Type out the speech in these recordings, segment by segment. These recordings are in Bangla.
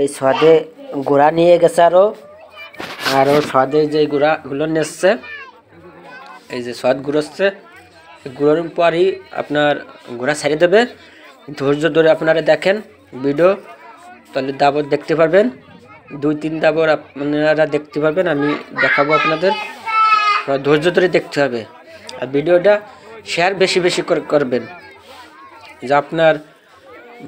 এই ছাদে গোড়া নিয়ে গেছে আরো ছাদে যে গোড়াগুলো নিচ্ছে এই যে ছাদ ঘুরছে ঘুরার পরই আপনার গোড়া ছেড়ে দেবে। ধৈর্য ধরে আপনারা দেখেন ভিডিও, তাহলে দাবর দেখতে পারবেন। 2-3 দাবর আপনারা দেখতে পারবেন, আমি দেখাবো আপনাদের। ধৈর্য ধরে দেখতে হবে আর ভিডিওটা শেয়ার বেশি বেশি করবেন, যে আপনার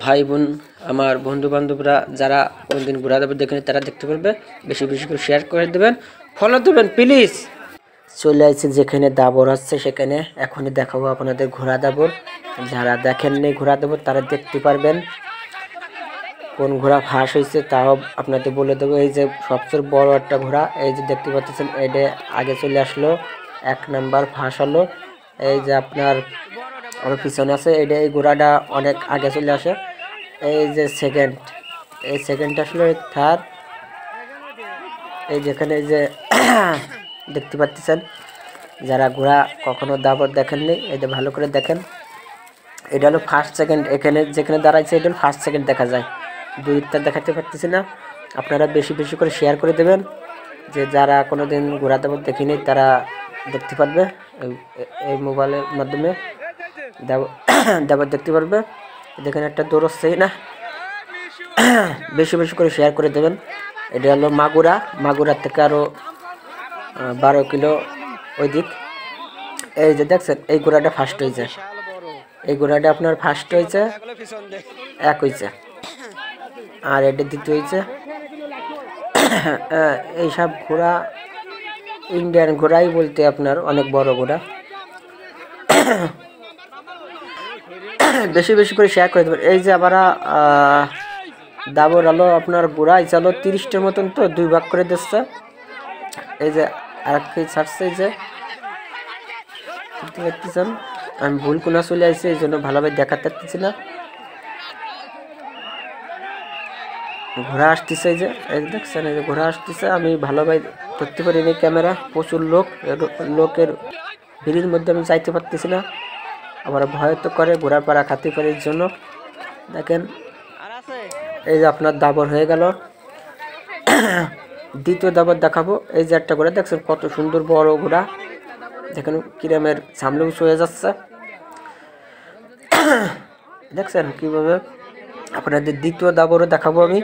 ভাই বোন আমার বন্ধু বান্ধবরা যারা কোনোদিন ঘোড়া দাবর দেখেনি তারা দেখতে পারবে। বেশি বেশি করে শেয়ার করে দেবেন, ফলো দেবেন প্লিজ। চলে আসছে যেখানে দাবর হচ্ছে সেখানে এখনই দেখাবো আপনাদের ঘোড়া দাবর। যারা দেখেননি ঘোড়া দাবর তারা দেখতে পারবেন। কোন ঘোড়া ফাঁস হয়েছে তাও আপনাদের বলে দেবো। এই যে সবচেয়ে বড় একটা ঘোড়া, এই যে দেখতে পাচ্ছেন, এটা আগে চলে আসলো, 1 নাম্বার ফাঁস হলো। এই যে আপনার আমার পিছনে আছে, এটা এই ঘোড়াটা অনেক আগে চলে আসে। এই যে সেকেন্ড, এই সেকেন্ড আসলো, থার্ড। এই যেখানে এই যে দেখতে পাচ্ছেন, যারা ঘোড়া কখনো দাবর দেখেননি এই যে ভালো করে দেখেন। এটা হলো ফার্স্ট সেকেন্ড, এখানে যেখানে দাঁড়াইছে এটা হলো ফার্স্ট সেকেন্ড দেখা যায়, দুইটা দেখাতে পারতেছি না। আপনারা বেশি বেশি করে শেয়ার করে দেবেন, যে যারা কোনোদিন ঘোড়া দাবর দেখেনি তারা দেখতে পারবে। এই মোবাইলের মাধ্যমে দাবর দেখতে পারবে। দেখেন একটা দৌড়চ্ছে না, বেশি বেশি করে শেয়ার করে দেবেন। এটা হলো মাগুরার থেকে আরো 12 কিলো ওই দিক। এই যে দেখছেন এই ঘোড়াটা ফার্স্ট হয়েছে, এই ঘোড়াটা আপনার ফার্স্ট হয়েছে, 1 হয়েছে, আর এটা দ্বিতীয় হয়েছে। এইসব ঘোড়া ইন্ডিয়ান ঘোড়াই বলতে আপনার অনেক বড় ঘোড়া। বেশি বেশি করে শেয়ার করে দেবেন। এই যে আবার দাবর আলো আপনার ঘোড়া চলো 30টার মতন, তো 2 ভাগ করে দিচ্ছে। এই যে আরেকটি ছাড়ছে, এই যে দেখতে পাচ্ছেন, আমি ভুল কোনা চলে আসছি এই জন্য ভালোভাবে দেখাতে পারতেছি না। ঘোড়া আসতেছে, এই যে দেখছেন, এই যে ঘোড়া আসতেছে, আমি ভালোভাবে ধরতে পারিনি ক্যামেরা, প্রচুর লোকের ভিড়ের মধ্যে আমি যাইতে পারতেছি না। আবার ভয় তো করে ঘোড়ার পাড়া খাতে পারে, এর জন্য দেখেন। এই যে আপনার দাবর হয়ে গেল, দ্বিতীয় দাবর দেখাবো। এই যে একটা ঘোড়া দেখছেন কত সুন্দর বড় ঘোড়া, দেখেন কিরামের সামনে উঁচু হয়ে যাচ্ছে, দেখছেন কিভাবে। আপনাদের দ্বিতীয় দাবরও দেখাবো আমি,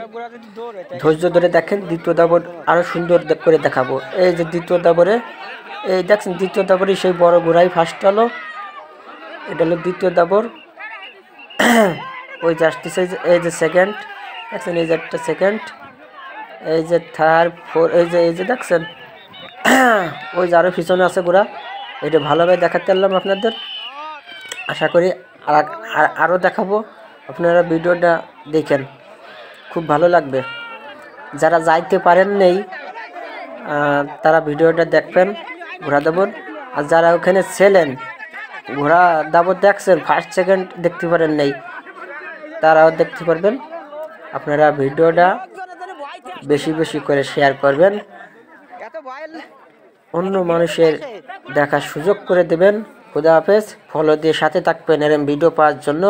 ধৈর্য ধরে দেখেন। দ্বিতীয় দাবর আরো সুন্দর করে দেখাবো। এই যে দ্বিতীয় দাবরে, এই দেখছেন দ্বিতীয় দাবরে সেই বড় ঘোড়াই ফার্স্ট হলো, এটা হলো দ্বিতীয় দাবর। ওই যে আসতেছে, এই যে সেকেন্ড দেখছেন, এই যে একটা সেকেন্ড, এই যে থার্ড, ফোর, এই যে দেখছেন ওই যে আরো পিছনে আছে ঘোড়া। এটা ভালোভাবে দেখাতে পারলাম আপনাদের, আশা করি আরো দেখাবো। আপনারা ভিডিওটা দেখেন, খুব ভালো লাগবে। যারা যাইতে পারেন নেই তারা ভিডিওটা দেখবেন ঘোড়া দাবর। আর যারা ওখানে ছিলেন ঘোড়া দাবর দেখছেন, ফার্স্ট সেকেন্ড দেখতে পারেন নেই, তারাও দেখতে পারবেন। আপনারা ভিডিওটা বেশি বেশি করে শেয়ার করবেন, অন্য মানুষের দেখার সুযোগ করে দেবেন। খুদা হাফেজ। ফলো দিয়ে সাথে থাকবেন এরকম ভিডিও পাওয়ার জন্য।